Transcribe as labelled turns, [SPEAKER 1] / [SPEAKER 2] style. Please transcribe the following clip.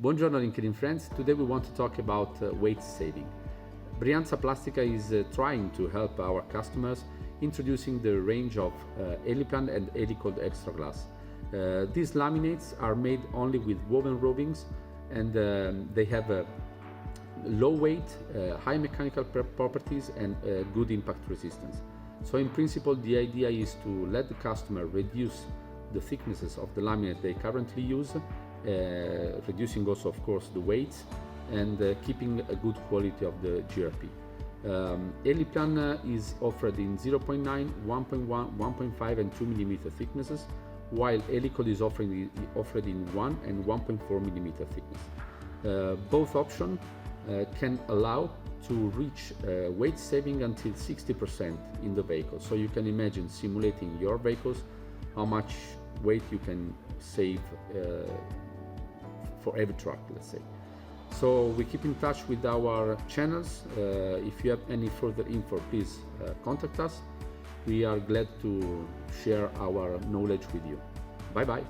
[SPEAKER 1] Buongiorno LinkedIn friends, today we want to talk about weight saving. Brianza Plastica is trying to help our customers introducing the range of Elyplan and Elycold Extra-Glass. These laminates are made only with woven rovings and they have a low weight, high mechanical properties and good impact resistance. So in principle the idea is to let the customer reduce the thicknesses of the laminate they currently use, reducing also of course the weight and keeping a good quality of the GRP. Elyplan is offered in 0.9, 1.1, 1.5 and 2 mm thicknesses, while Elycold is offered in 1 and 1.4 mm thickness. Both options can allow to reach weight saving until 60% in the vehicle. So you can imagine simulating your vehicles, how much weight you can save for every truck, let's say. So we keep in touch with our channels. If you have any further info, please contact us. We are glad to share our knowledge with you. Bye bye.